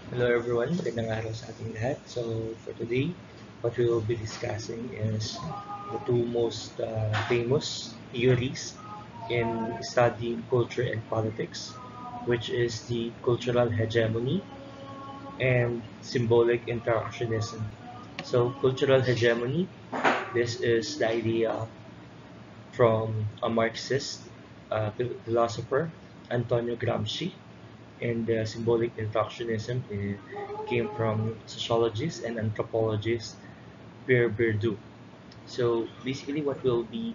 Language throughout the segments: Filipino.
Hello everyone, magandang araw sa ating lahat. So for today, what we will be discussing is the two most famous theories in studying culture and politics, which is the cultural hegemony and symbolic interactionism. So cultural hegemony, this is the idea from a Marxist philosopher, Antonio Gramsci, and symbolic interactionism came from sociologist and anthropologist Pierre Bourdieu. So basically what we'll be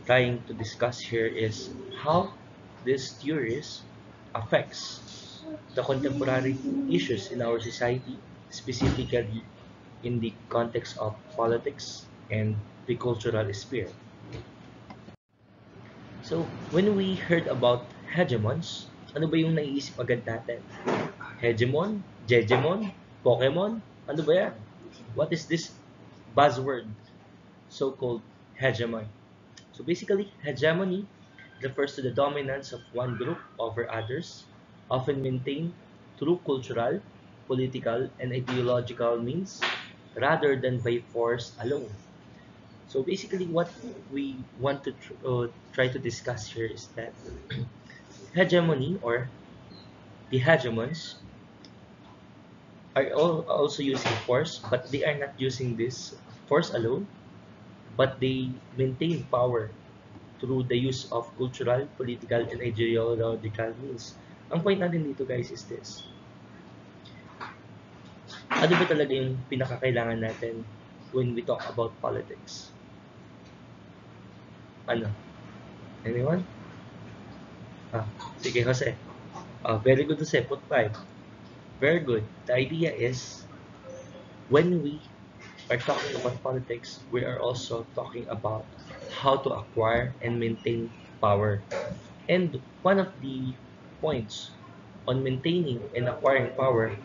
trying to discuss here is how these theories affects the contemporary issues in our society, specifically in the context of politics and the cultural sphere. So when we heard about hegemons, ano ba yung naiisip agad natin? Hegemon, Jejemon, Pokemon, ano ba yan? What is this buzzword, so-called hegemony? So basically, hegemony refers to the dominance of one group over others, often maintained through cultural, political, and ideological means rather than by force alone. So basically, what we want to try to discuss here is that hegemony or the hegemons are also using force, but they are not using this force alone, but they maintain power through the use of cultural, political, and ideological means. Ang point natin dito guys is this. Ano ba talaga yung pinakakailangan natin when we talk about politics? Ano? Anyone? Ah, sige Jose. Very good Jose, put 5. Very good. The idea is when we are talking about politics, we are also talking about how to acquire and maintain power. And one of the points on maintaining and acquiring power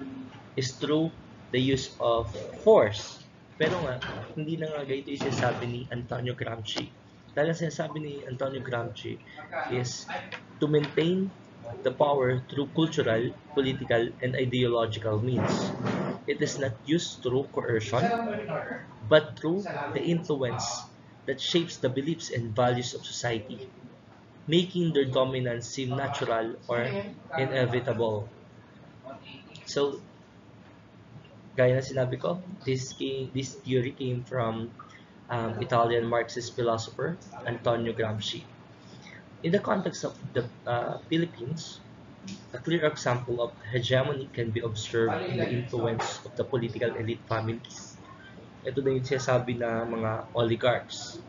is through the use of force. Pero nga, hindi na nga ganito yung sinasabi ni Antonio Gramsci. Dahil ang sinasabi ni Antonio Gramsci is to maintain the power through cultural, political, and ideological means. It is not used through coercion, but through the influence that shapes the beliefs and values of society, making their dominance seem natural or inevitable. So, gaya na sinabi ko, this theory came from Italian Marxist philosopher Antonio Gramsci. In the context of the Philippines, a clear example of hegemony can be observed in the influence of the political elite families. Ito na yung sinasabi na mga oligarchs.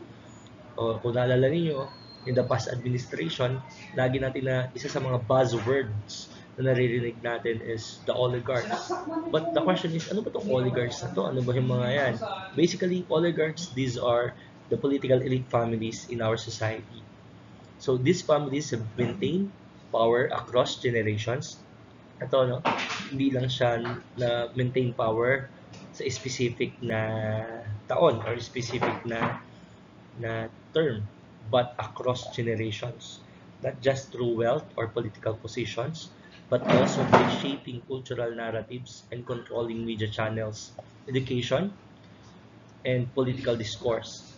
O kung naalala niyo, in the past administration, lagi natin na isa sa mga buzzwords na naririnig natin is the oligarchs. But the question is, ano ba itong oligarchs na to? Ano ba yung mga yan? Basically, oligarchs, these are the political elite families in our society. So these families have maintained power across generations. Ito, no, hindi lang siya na maintain power sa specific na taon or specific na term, but across generations, not just through wealth or political positions, but also by shaping cultural narratives and controlling media channels, education, and political discourse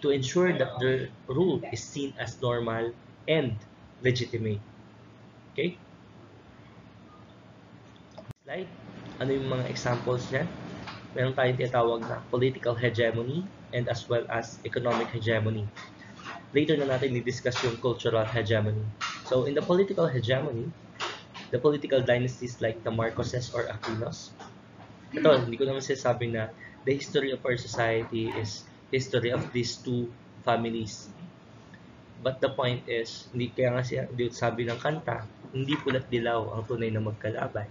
to ensure that their rule is seen as normal and legitimate. Okay? Slide. Ano yung mga examples niyan? Meron tayong tinatawag na political hegemony and as well as economic hegemony. Later na natin i-discuss yung cultural hegemony. So, in the political hegemony, the political dynasties like the Marcoses or Aquinos, ito, hindi ko naman sinasabi na the history of our society is history of these two families. But the point is, hindi kaya nga siya, sabi ng kanta, hindi pula't dilaw ang tunay na magkalaban.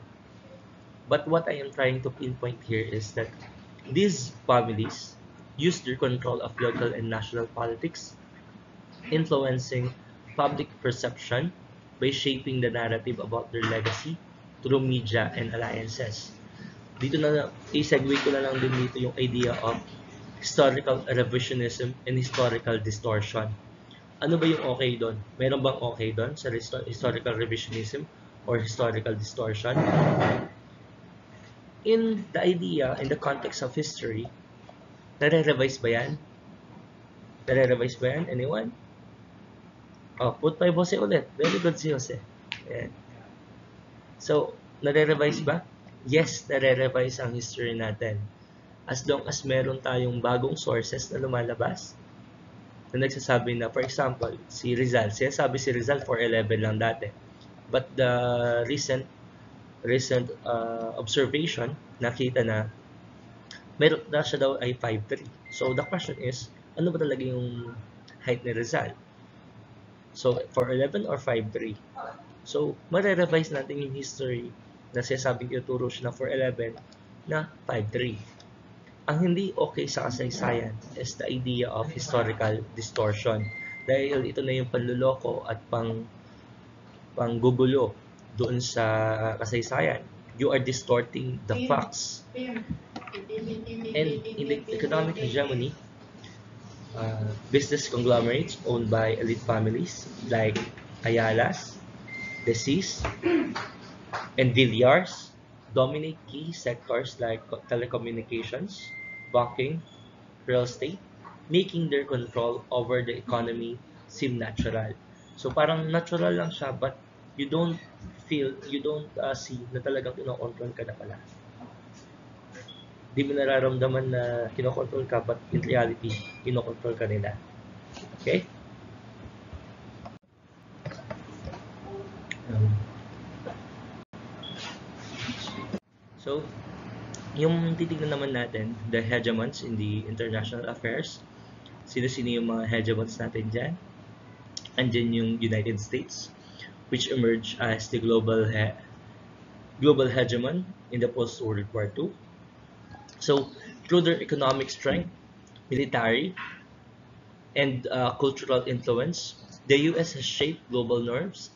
But what I am trying to pinpoint here is that these families use their control of local and national politics, influencing public perception by shaping the narrative about their legacy through media and alliances. Dito na, i-segue ko na lang din dito yung idea of historical revisionism and historical distortion. Ano ba yung okay doon? Meron bang okay doon sa historical revisionism or historical distortion? in the idea, in the context of history, nare-revise ba yan? Nare-revise ba yan? Anyone? Oh, put by Jose ulit. Very good si Jose. Ayan. So, nare-revise ba? Yes, nare-revise ang history natin. As long as meron tayong bagong sources na lumalabas, na nagsasabi na, for example, si Rizal. Sinasabi si Rizal 411 lang dati. But the recent observation, nakita na meron na siya daw ay 5'3". So the question is, ano ba talaga yung height ni Rizal? So 4'11 or 5'3"? So mare-revise natin yung history na sinasabing ituturo siya na 4'11 na 5'3". Ang hindi okay sa kasaysayan is the idea of historical distortion. Dahil ito na yung panluloko at panggugulo doon sa kasaysayan. You are distorting the facts. And in the economic hegemony, business conglomerates owned by elite families like Ayala's, Decis, and Villars dominate key sectors like telecommunications, banking, real estate, making their control over the economy seem natural. So parang natural lang siya, but you don't see na talagang kinokontrol ka na pala. Di mo nararamdaman na kinokontrol ka, but in reality, kinokontrol ka nila. Okay? So, yung titignan naman natin, the hegemons in the international affairs, sino-sino yung mga hegemons natin dyan? Andyan yung United States, which emerged as the global hegemon in the post-World War II. So, through their economic strength, military, and cultural influence, the US has shaped global norms.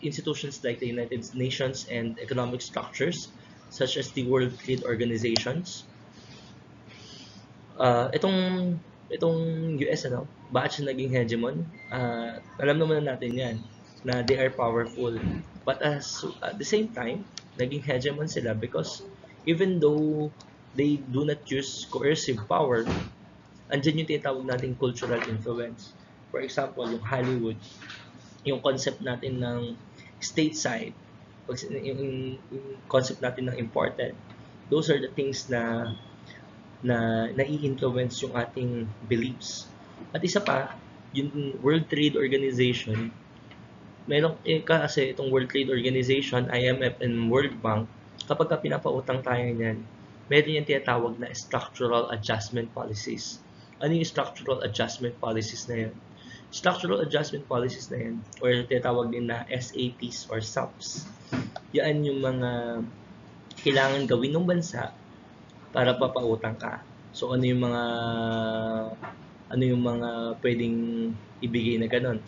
Institutions like the United Nations and economic structures such as the World Trade Organizations. Itong US, bakit siya naging hegemon? Alam naman natin yan, na they are powerful. But at the same time, naging hegemon sila because even though they do not use coercive power, andyan yung tinatawag natin cultural influence. For example, yung Hollywood, yung concept natin ng stateside, yung concept natin ng imported, those are the things na nai-influence yung ating beliefs. At isa pa, yung World Trade Organization, kasi itong World Trade Organization, IMF and World Bank, kapag pinapautang tayo niyan, meron yung tinatawag na structural adjustment policies. Ano yung structural adjustment policies na yan? Structural adjustment policies na yan, or tinatawag din na SAPs or SAPs, yan yung mga kailangan gawin ng bansa para papautang ka. So ano yung mga pwedeng ibigay na ganun?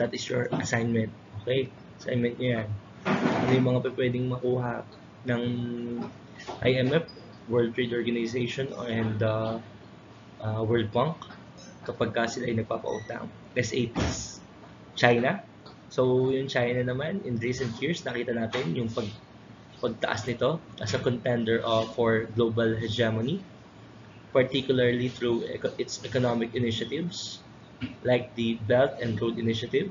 That is your assignment. Okay? Assignment nyo yan. Ano yung mga pwedeng makuha ng IMF, World Trade Organization, and World Bank kapag sila ay nagpapautang? SAPs. China. So yung China naman, in recent years, nakita natin yung pagtaas nito as a contender for global hegemony, particularly through its economic initiatives like the Belt and Road Initiative.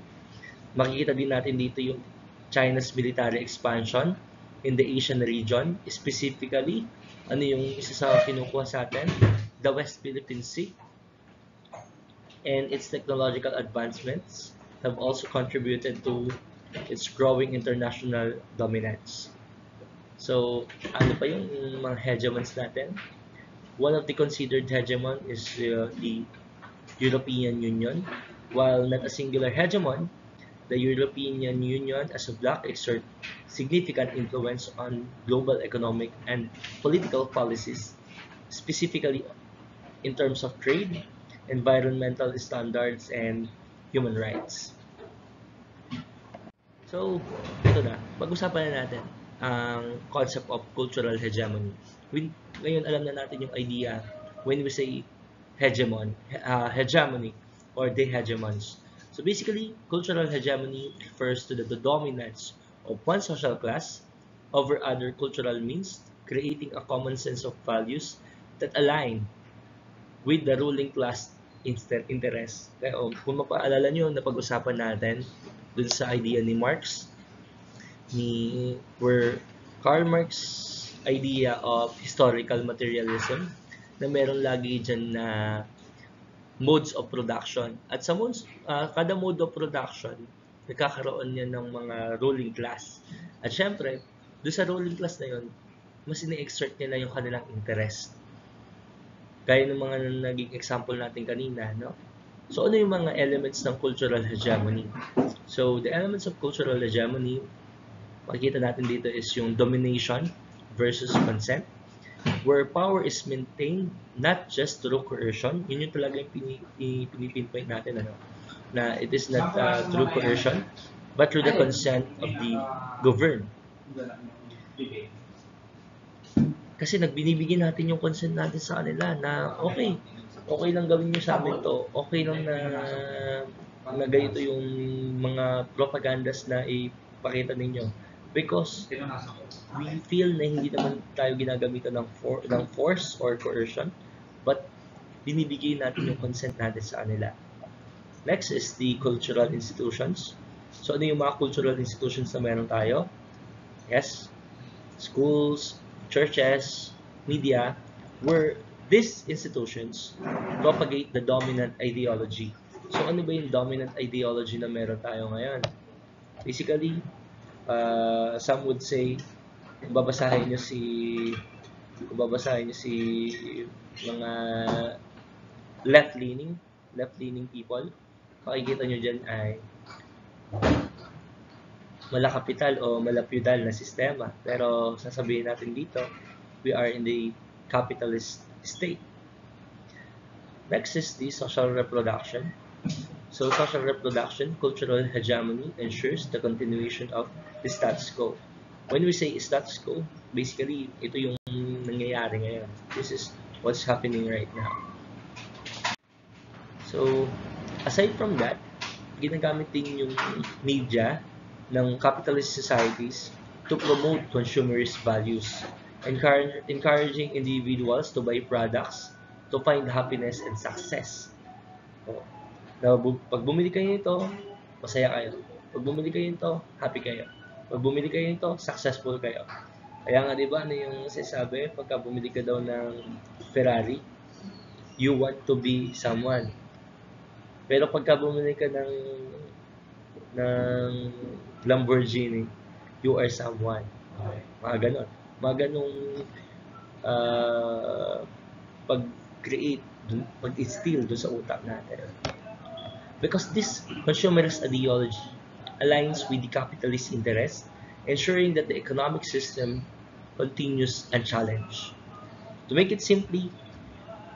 Makikita din natin dito yung China's military expansion in the Asian region, specifically, ano yung isa sa kinukuha sa atin? The West Philippine Sea. And its technological advancements have also contributed to its growing international dominance. So, ano pa yung mga hegemons natin? One of the considered hegemon is the European Union. While not a singular hegemon, the European Union as a bloc exerts significant influence on global economic and political policies, specifically in terms of trade, environmental standards, and human rights. So, ito na. Pag-usapan na natin ang concept of cultural hegemony. Ngayon, alam na natin yung idea when we say hegemony or the hegemons. So basically, cultural hegemony refers to the dominance of one social class over other cultural means creating a common sense of values that align with the ruling class interest. Kaya kung mapaalala nyo, napag-usapan natin dun sa idea ni Marx, where Karl Marx's idea of historical materialism, na meron lagi dyan na modes of production. At sa kada mode of production, nagkakaroon yan ng mga ruling class. At syempre, doon sa ruling class na yun, mas ini-exert nila yung kanilang interest. Gaya ng mga naging example natin kanina, no? So, ano yung mga elements ng cultural hegemony? So, the elements of cultural hegemony, makikita natin dito is yung domination versus consent, where power is maintained not just through coercion. Yun yung talaga yung pinipinpoint natin, ano? Na it is not through coercion, but through the consent of the governed. Kasi nagbinibigyan natin yung consent natin sa kanila na okay lang gawin nyo sa amin to, okay lang na ganito yung mga propagandas na ipakita ninyo. Because we feel na hindi naman tayo ginagamitan ng force or coercion, but binibigay natin yung consent natin sa kanila. Next is the cultural institutions. So ano yung mga cultural institutions na meron tayo? Yes, schools, churches, media, where these institutions propagate the dominant ideology. So ano ba yung dominant ideology na meron tayo ngayon? Basically, some would say, kung babasahin nyo si mga left-leaning people, makikita nyo dyan ay malakapital o malapyudal na sistema. Pero sasabihin natin dito, we are in the capitalist state. Next is the social reproduction. So social reproduction, cultural hegemony ensures the continuation of the status quo. When we say status quo, basically, ito yung nangyayari ngayon. This is what's happening right now. So, aside from that, ginagamit din yung media ng capitalist societies to promote consumerist values, encouraging individuals to buy products to find happiness and success. So, pag bumili kayo nito, masaya kayo. Pag bumili kayo nito, happy kayo. Pag bumili kayo nito, successful kayo. Kaya nga, di ba, ano yung sinasabi, pagka bumili ka daw ng Ferrari, you want to be someone. Pero pagka bumili ka ng Lamborghini, you are someone. Mga ganon. Mga ganong pag-create, pag-instill doon sa utak natin. Because this consumerist ideology aligns with the capitalist interest, ensuring that the economic system continues unchallenged. To make it simply,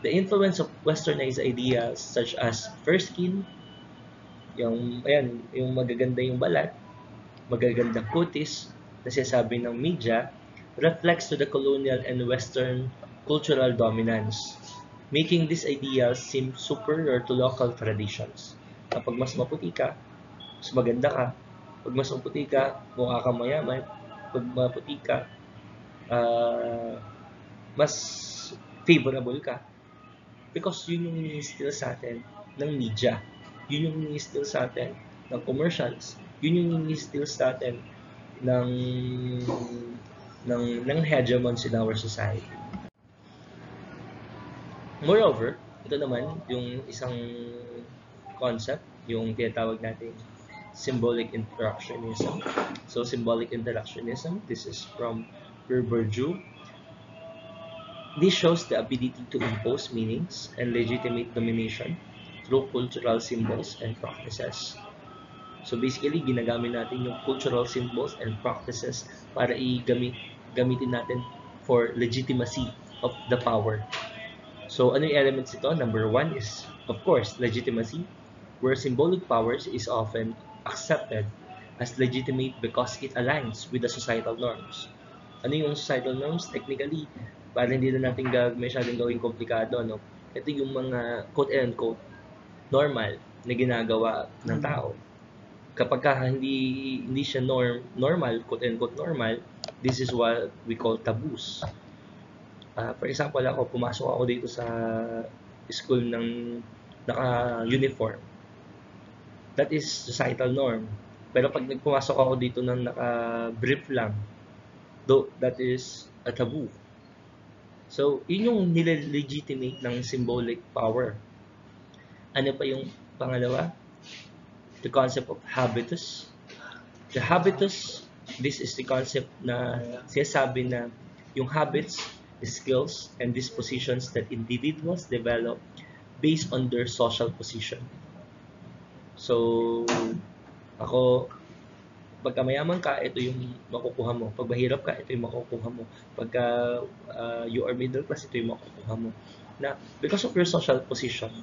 the influence of westernized ideas such as fair skin, yung magaganda yung balat, magaganda kutis, na sinasabi ng media, reflects to the colonial and western cultural dominance, making these ideas seem superior to local traditions. Kapag mas maputi ka, mas maganda ka. Pag mas maputi ka, mukha kang mayaman. Pag maputi ka, mas favorable ka. Because yun yung ini-instill sa atin ng media. Yun yung ini-instill sa atin ng commercials. Yun yung ini-instill sa atin ng hegemons in our society. Moreover, ito naman yung isang concept, yung tinatawag natin symbolic interactionism. So, symbolic interactionism, this is from Pierre Bourdieu. This shows the ability to impose meanings and legitimate domination through cultural symbols and practices. So basically, ginagamit natin yung cultural symbols and practices para gamitin natin for legitimacy of the power. So ano yung elements ito? Number one is, of course, legitimacy, where symbolic powers is often accepted as legitimate because it aligns with the societal norms. Ano yung societal norms? Technically, para hindi na natin masyadong gawing komplikado, no? Ito yung mga quote-unquote normal na ginagawa ng tao. Kapag hindi siya normal, quote-unquote normal, This is what we call taboos. For example, ako, pumasok ako dito sa school ng naka-uniform. That is societal norm. Pero pag nagpumasok ako dito ng naka-brief lang, though that is a taboo. So, yun yung nile-legitimate ng symbolic power. Ano pa yung pangalawa? The concept of habitus. The habitus, this is the concept na sinasabi na yung habits, the skills, and dispositions that individuals develop based on their social position. So, ako, pagka mayaman ka, ito yung makukuha mo. Pag mahirap ka, ito yung makukuha mo. Pagka you are middle class, ito yung makukuha mo. Na, because of your social position,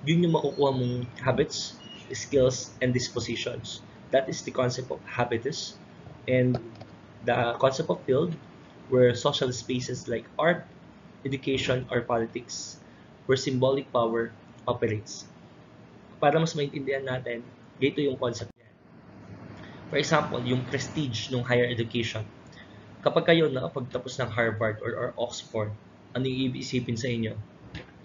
yun yung makukuha mong habits, skills, and dispositions. That is the concept of habitus. And the concept of field, where social spaces like art, education, or politics, where symbolic power operates. Para mas maintindihan natin, dito yung concept niya. For example, yung prestige ng higher education. Kapag kayo nakapagtapos ng Harvard or Oxford, ano yung iisipin sa inyo?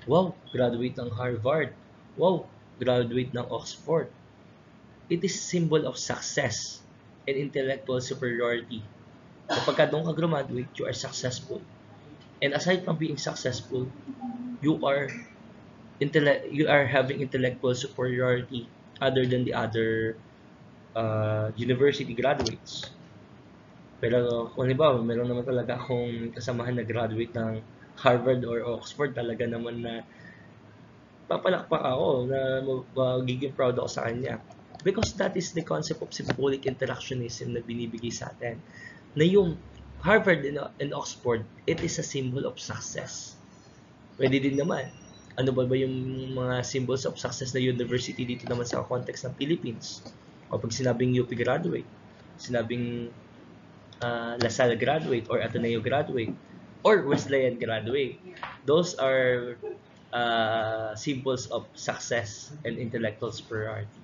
Wow, graduate ng Harvard. Wow, graduate ng Oxford. It is symbol of success and intellectual superiority. Kapag ka doon ka graduate, you are successful. And aside from being successful, you are having intellectual superiority other than the other university graduates. Pero kung halimbawa, meron naman talaga akong kasamahan na graduate ng Harvard or Oxford, talaga naman na papalakpak ako na magiging proud ako sa kanya. Because that is the concept of symbolic interactionism na binibigay sa atin. Na yung Harvard and Oxford, it is a symbol of success. Pwede din naman. Ano ba yung mga symbols of success na university dito naman sa context ng Philippines? O pag sinabing UP graduate, sinabing LaSalle graduate or Ateneo graduate or Wesleyan graduate, those are symbols of success and intellectual superiority.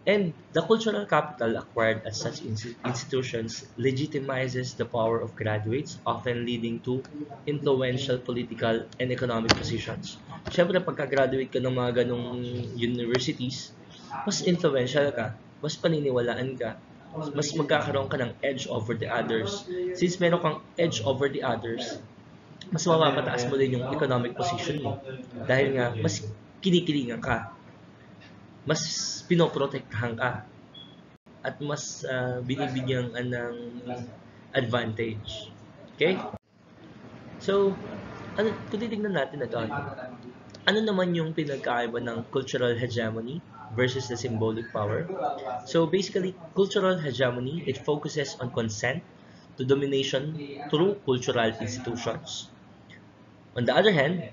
And the cultural capital acquired at such institutions legitimizes the power of graduates, often leading to influential political and economic positions. Siyempre, pagka-graduate ka ng mga ganong universities, mas influential ka, mas paniniwalaan ka, mas magkakaroon ka ng edge over the others. Since meron kang edge over the others, mas mapapataas mo din yung economic position mo. Dahil nga, mas kinikilingan ka, mas pinoprotektahan ka, at mas binibigyan ng advantage. Okay? So, kung titignan natin na ito, ano naman yung pinagkaiba ng cultural hegemony versus the symbolic power? So, basically, cultural hegemony, it focuses on consent to domination through cultural institutions. On the other hand,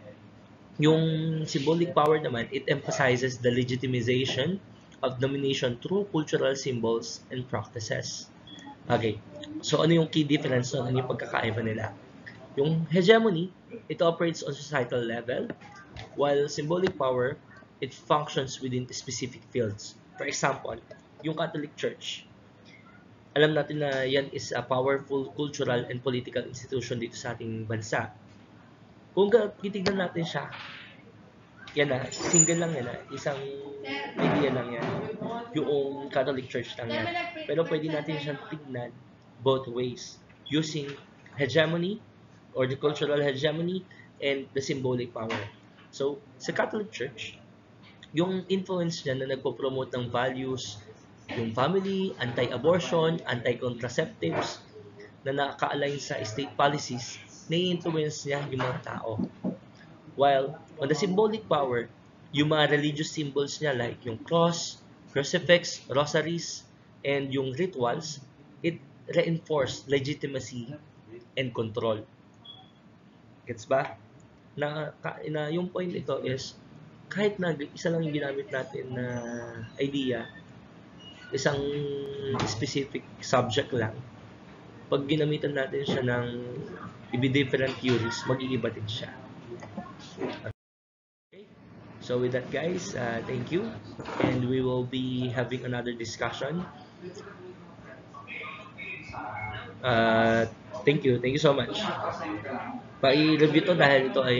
yung symbolic power naman, it emphasizes the legitimization of domination through cultural symbols and practices. Okay, so ano yung key difference nun? Ano yung pagkakaiba nila? Yung hegemony, it operates on societal level, while symbolic power, it functions within specific fields. For example, yung Catholic Church. Alam natin na yan is a powerful cultural and political institution dito sa ating bansa. Kung titignan natin siya, yan na, single lang yan na, isang idea lang yan. Yung Catholic Church lang yan. Pero pwede natin siyang tignan both ways, using hegemony or the cultural hegemony and the symbolic power. So, sa Catholic Church, yung influence niya na nagpo-promote ng values, yung family, anti-abortion, anti-contraceptives, na naka-align sa state policies, na-influence niya yung mga tao. While on the symbolic power, yung mga religious symbols niya like yung cross, crucifix, rosaries, and yung rituals, it reinforce legitimacy and control. Gets ba? Na yung point ito is, kahit na isa lang yung ginamit natin na idea, isang specific subject lang, pag ginamitan natin siya ng different theories, mag-iiba din siya. Okay. So with that, guys, thank you, and we will be having another discussion. Uh, thank you. Thank you so much. Pa-review to dahil ito ay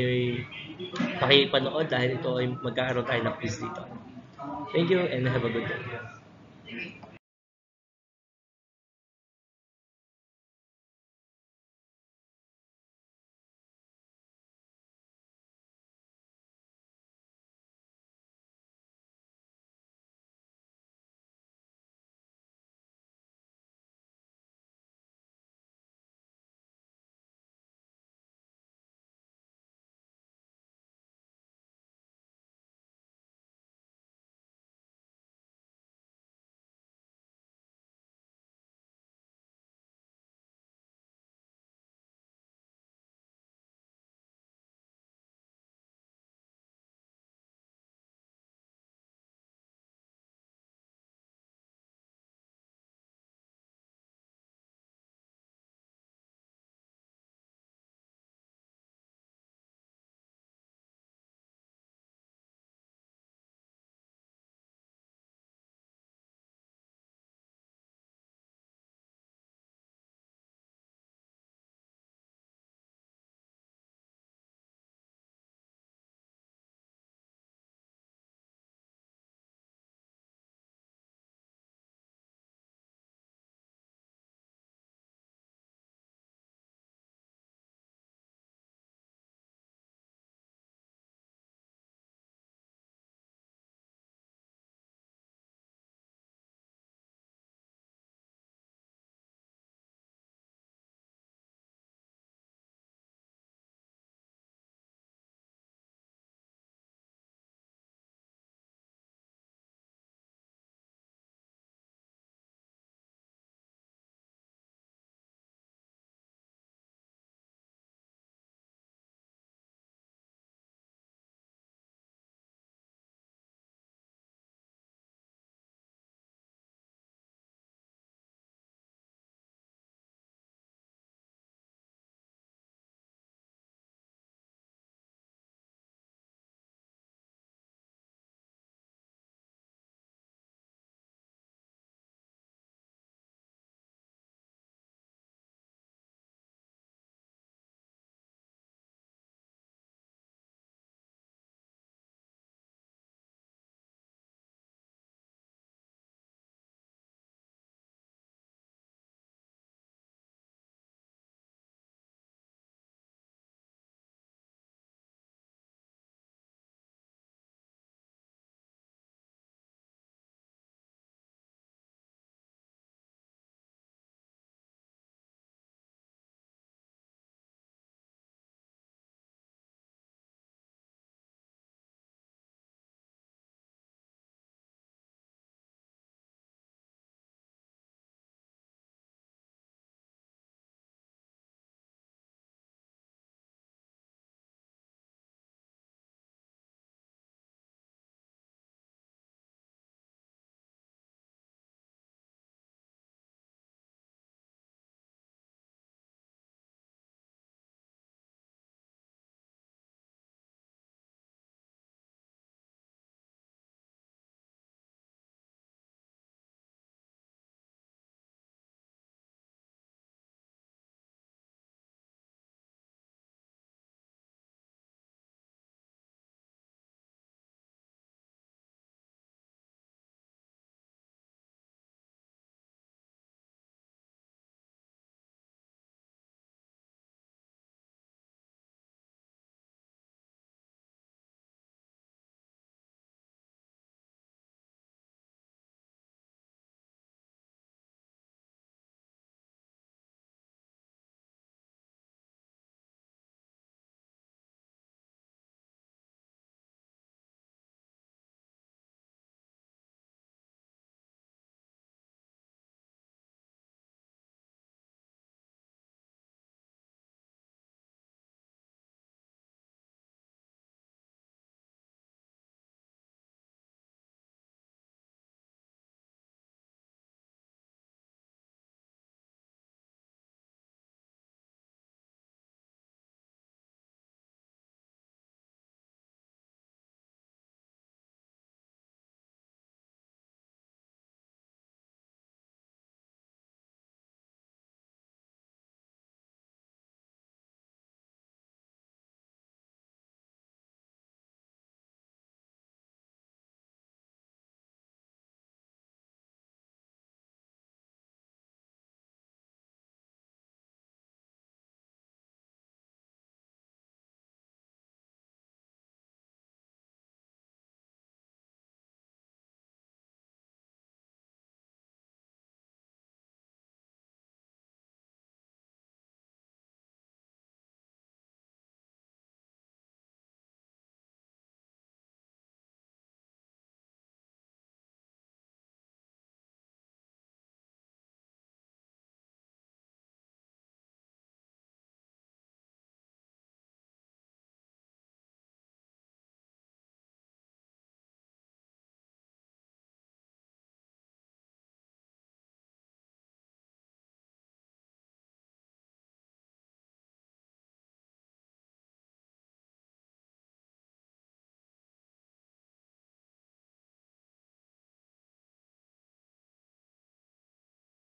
pakipanood dahil ito ay magkakaroon tayo ng quiz dito. Thank you and have a good day.